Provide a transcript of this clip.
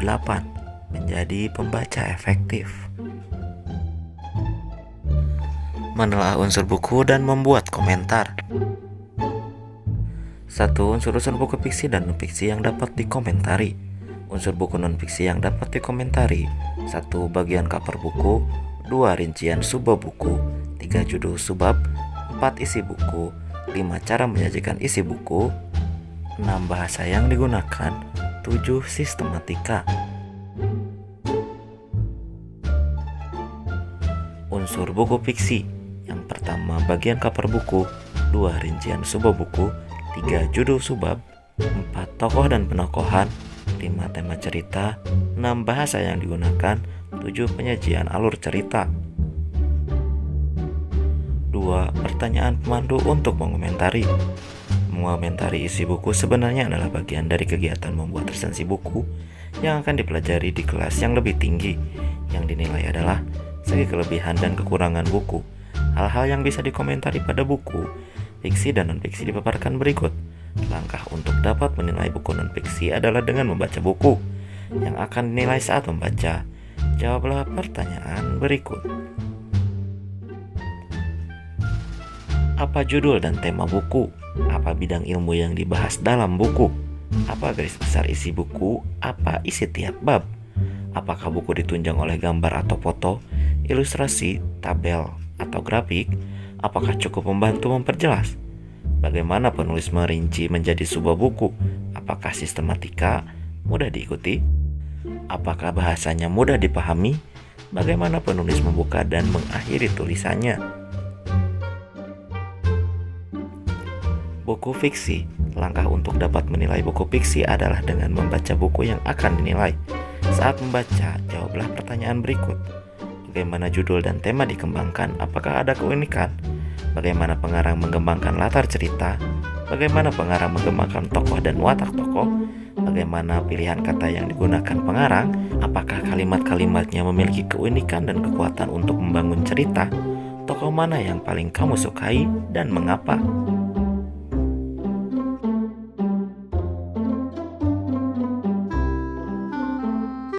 8. Menjadi pembaca efektif. Menelaah unsur buku dan membuat komentar. 1. Unsur-unsur buku fiksi dan non-fiksi yang dapat dikomentari. Unsur buku non-fiksi yang dapat dikomentari: 1. Bagian cover buku, 2. Rincian subbab buku, 3. Judul subbab, 4. Isi buku, 5. Cara menyajikan isi buku, 6. Bahasa yang digunakan, 7. Sistematika. Unsur buku fiksi. Yang pertama, bagian cover buku, 2. Rincian subbab buku, 3. Judul subbab, 4. Tokoh dan penokohan, 5. Tema cerita, 6. Bahasa yang digunakan, 7. Penyajian alur cerita. 2. Pertanyaan pemandu untuk mengomentari. Mengomentari isi buku sebenarnya adalah bagian dari kegiatan membuat resensi buku yang akan dipelajari di kelas yang lebih tinggi. Yang dinilai adalah segi kelebihan dan kekurangan buku. Hal-hal yang bisa dikomentari pada buku fiksi dan non-fiksi dipaparkan berikut. Langkah untuk dapat menilai buku non-fiksi adalah dengan membaca buku yang akan dinilai saat membaca. Jawablah pertanyaan berikut. Apa judul dan tema buku? Apa bidang ilmu yang dibahas dalam buku? Apa garis besar isi buku? Apa isi tiap bab? Apakah buku ditunjang oleh gambar atau foto, ilustrasi, tabel, atau grafik? Apakah cukup membantu memperjelas? Bagaimana penulis merinci menjadi sebuah buku? Apakah sistematika mudah diikuti? Apakah bahasanya mudah dipahami? Bagaimana penulis membuka dan mengakhiri tulisannya? Buku fiksi. Langkah untuk dapat menilai buku fiksi adalah dengan membaca buku yang akan dinilai. Saat membaca, jawablah pertanyaan berikut. Bagaimana judul dan tema dikembangkan? Apakah ada keunikan? Bagaimana pengarang mengembangkan latar cerita? Bagaimana pengarang mengembangkan tokoh dan watak tokoh? Bagaimana pilihan kata yang digunakan pengarang? Apakah kalimat-kalimatnya memiliki keunikan dan kekuatan untuk membangun cerita? Tokoh mana yang paling kamu sukai dan mengapa?